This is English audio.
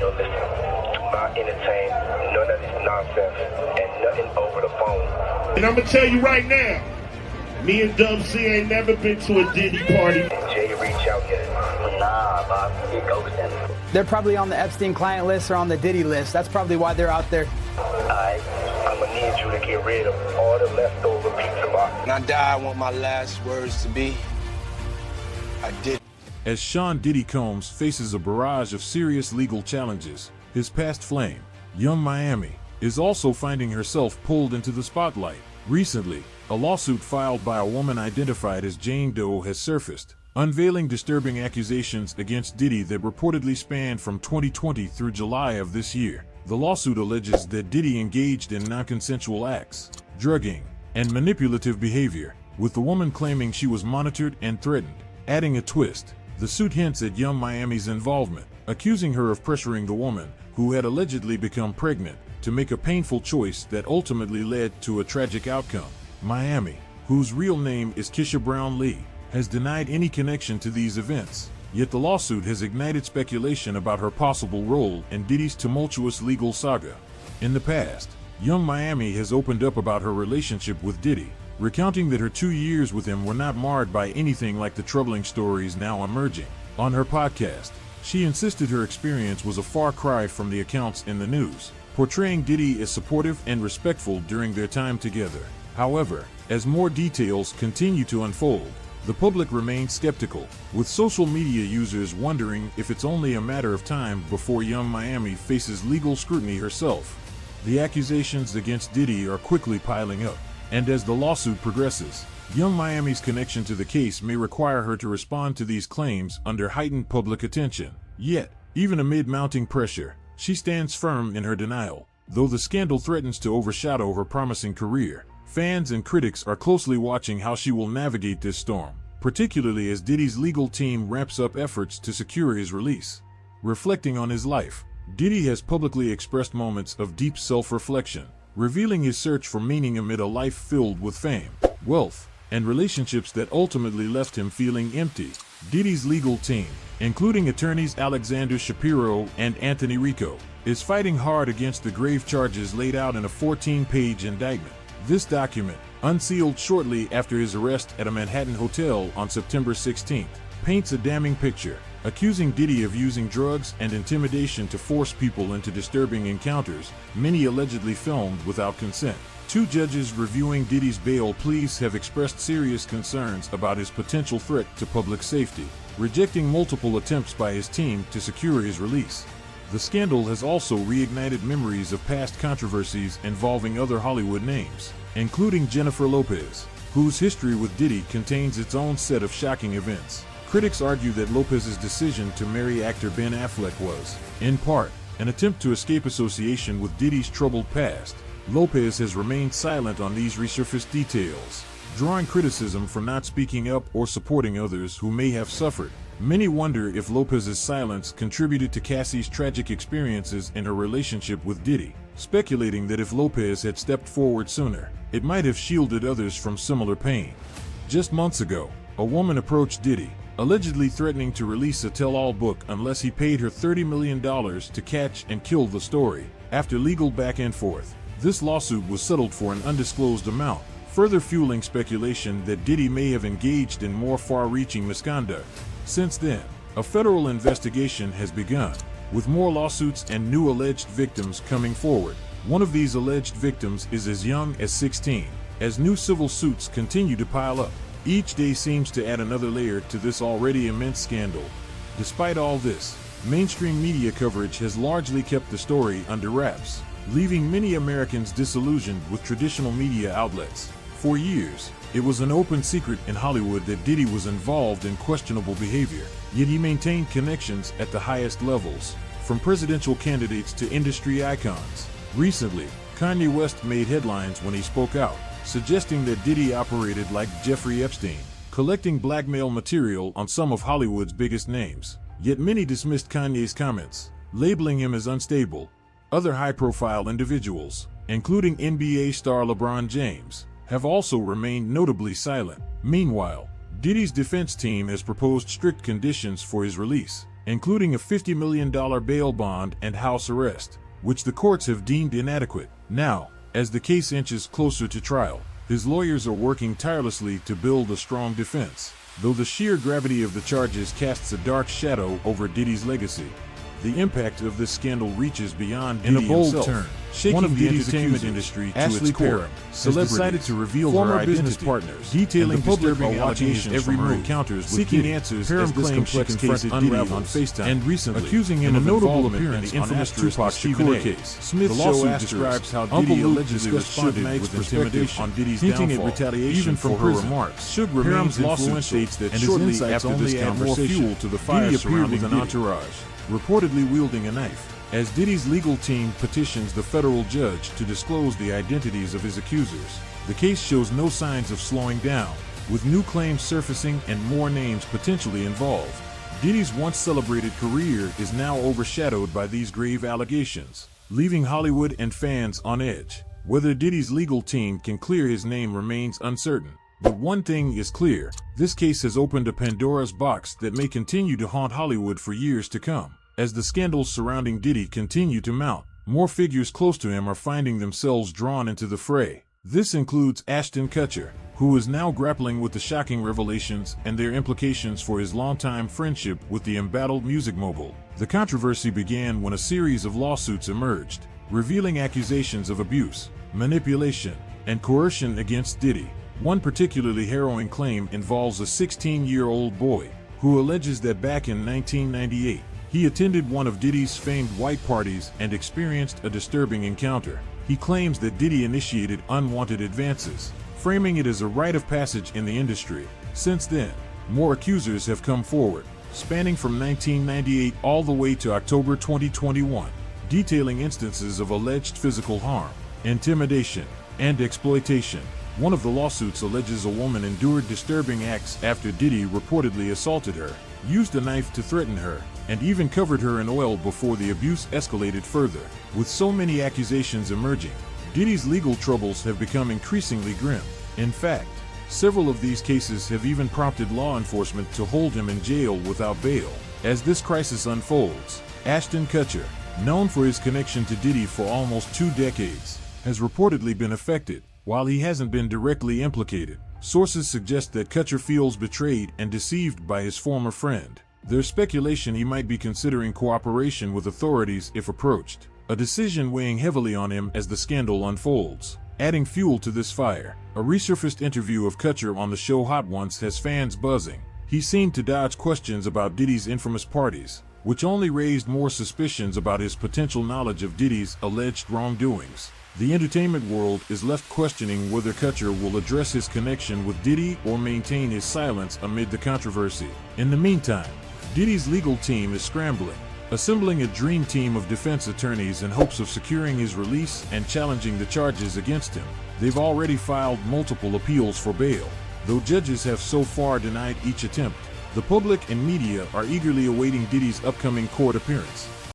yo, listen, do not entertain none of this nonsense and nothing over the phone. And I'm gonna tell you right now, me and Dub C ain't never been to a Diddy party. Jay reach out yet? Nah, Bob, he ghosting. They're probably on the Epstein client list or on the Diddy list. That's probably why they're out there. Alright, I'm gonna need you to get rid of all the leftover pizza box. When I die, I want my last words to be, I did. As Sean Diddy Combs faces a barrage of serious legal challenges, his past flame, Young Miami, is also finding herself pulled into the spotlight. Recently, a lawsuit filed by a woman identified as Jane Doe has surfaced, unveiling disturbing accusations against Diddy that reportedly spanned from 2020 through July of this year. The lawsuit alleges that Diddy engaged in non-consensual acts, drugging, and manipulative behavior, with the woman claiming she was monitored and threatened. Adding a twist, the suit hints at Young Miami's involvement, accusing her of pressuring the woman, who had allegedly become pregnant, to make a painful choice that ultimately led to a tragic outcome. Miami, whose real name is Keisha Brown Lee, has denied any connection to these events, yet the lawsuit has ignited speculation about her possible role in Diddy's tumultuous legal saga. In the past, Young Miami has opened up about her relationship with Diddy, recounting that her 2 years with him were not marred by anything like the troubling stories now emerging. On her podcast, she insisted her experience was a far cry from the accounts in the news, portraying Diddy as supportive and respectful during their time together. However, as more details continue to unfold, the public remains skeptical, with social media users wondering if it's only a matter of time before Young Miami faces legal scrutiny herself. The accusations against Diddy are quickly piling up, and as the lawsuit progresses, Young Miami's connection to the case may require her to respond to these claims under heightened public attention. Yet, even amid mounting pressure, she stands firm in her denial. Though the scandal threatens to overshadow her promising career, fans and critics are closely watching how she will navigate this storm, particularly as Diddy's legal team ramps up efforts to secure his release. Reflecting on his life, Diddy has publicly expressed moments of deep self-reflection, revealing his search for meaning amid a life filled with fame, wealth, and relationships that ultimately left him feeling empty. Diddy's legal team, including attorneys Alexander Shapiro and Anthony Rico, is fighting hard against the grave charges laid out in a 14-page indictment. This document, unsealed shortly after his arrest at a Manhattan hotel on September 16, paints a damning picture, accusing Diddy of using drugs and intimidation to force people into disturbing encounters, many allegedly filmed without consent. 2 judges reviewing Diddy's bail pleas have expressed serious concerns about his potential threat to public safety, rejecting multiple attempts by his team to secure his release. The scandal has also reignited memories of past controversies involving other Hollywood names, including Jennifer Lopez, whose history with Diddy contains its own set of shocking events. Critics argue that Lopez's decision to marry actor Ben Affleck was, in part, an attempt to escape association with Diddy's troubled past. Lopez has remained silent on these resurfaced details, drawing criticism for not speaking up or supporting others who may have suffered. Many wonder if Lopez's silence contributed to Cassie's tragic experiences in her relationship with Diddy, speculating that if Lopez had stepped forward sooner, it might have shielded others from similar pain. Just months ago, a woman approached Diddy, allegedly threatening to release a tell-all book unless he paid her $30 million to catch and kill the story. After legal back and forth, this lawsuit was settled for an undisclosed amount, further fueling speculation that Diddy may have engaged in more far-reaching misconduct. Since then, a federal investigation has begun, with more lawsuits and new alleged victims coming forward. One of these alleged victims is as young as 16. As new civil suits continue to pile up, each day seems to add another layer to this already immense scandal. Despite all this, mainstream media coverage has largely kept the story under wraps, leaving many Americans disillusioned with traditional media outlets. For years, it was an open secret in Hollywood that Diddy was involved in questionable behavior, yet he maintained connections at the highest levels, from presidential candidates to industry icons. Recently, Kanye West made headlines when he spoke out, suggesting that Diddy operated like Jeffrey Epstein, collecting blackmail material on some of Hollywood's biggest names. Yet many dismissed Kanye's comments, labeling him as unstable. Other high-profile individuals, including NBA star LeBron James, have also remained notably silent. Meanwhile, Diddy's defense team has proposed strict conditions for his release, including a $50 million bail bond and house arrest, which the courts have deemed inadequate. Now, as the case inches closer to trial, his lawyers are working tirelessly to build a strong defense, though the sheer gravity of the charges casts a dark shadow over Diddy's legacy. The impact of this scandal reaches beyond Diddy himself. Turn, one of the entertainment industry to its core, has decided to reveal her business partners, detailing disturbing allegations every move, encounters seeking answers as this complex case unravels on FaceTime, and recently accusing him of notable appearance in the infamous Tupac Shakur case. Smith's lawsuit describes how Diddy allegedly responded with intimidation on Diddy's hinting at retaliation for her remarks. Suge remains lawsuit states that shortly after this conversation, more fuel to the fire surrounding an entourage, reportedly wielding a knife, as Diddy's legal team petitions the federal judge to disclose the identities of his accusers. The case shows no signs of slowing down, with new claims surfacing and more names potentially involved. Diddy's once celebrated career is now overshadowed by these grave allegations, leaving Hollywood and fans on edge. Whether Diddy's legal team can clear his name remains uncertain. But one thing is clear, this case has opened a Pandora's box that may continue to haunt Hollywood for years to come. As the scandals surrounding Diddy continue to mount, more figures close to him are finding themselves drawn into the fray. This includes Ashton Kutcher, who is now grappling with the shocking revelations and their implications for his longtime friendship with the embattled music mogul. The controversy began when a series of lawsuits emerged, revealing accusations of abuse, manipulation, and coercion against Diddy. One particularly harrowing claim involves a 16-year-old boy who alleges that back in 1998, he attended one of Diddy's famed white parties and experienced a disturbing encounter. He claims that Diddy initiated unwanted advances, framing it as a rite of passage in the industry. Since then, more accusers have come forward, spanning from 1998 all the way to October 2021, detailing instances of alleged physical harm, intimidation, and exploitation. One of the lawsuits alleges a woman endured disturbing acts after Diddy reportedly assaulted her, used a knife to threaten her, and even covered her in oil before the abuse escalated further. With so many accusations emerging, Diddy's legal troubles have become increasingly grim. In fact, several of these cases have even prompted law enforcement to hold him in jail without bail. As this crisis unfolds, Ashton Kutcher, known for his connection to Diddy for almost 2 decades, has reportedly been affected. While he hasn't been directly implicated, sources suggest that Kutcher feels betrayed and deceived by his former friend. There's speculation he might be considering cooperation with authorities if approached, a decision weighing heavily on him as the scandal unfolds. Adding fuel to this fire, a resurfaced interview of Kutcher on the show Hot Ones has fans buzzing. He seemed to dodge questions about Diddy's infamous parties, which only raised more suspicions about his potential knowledge of Diddy's alleged wrongdoings. The entertainment world is left questioning whether Kutcher will address his connection with Diddy or maintain his silence amid the controversy. In the meantime, Diddy's legal team is scrambling, assembling a dream team of defense attorneys in hopes of securing his release and challenging the charges against him. They've already filed multiple appeals for bail, though judges have so far denied each attempt. The public and media are eagerly awaiting Diddy's upcoming court appearance.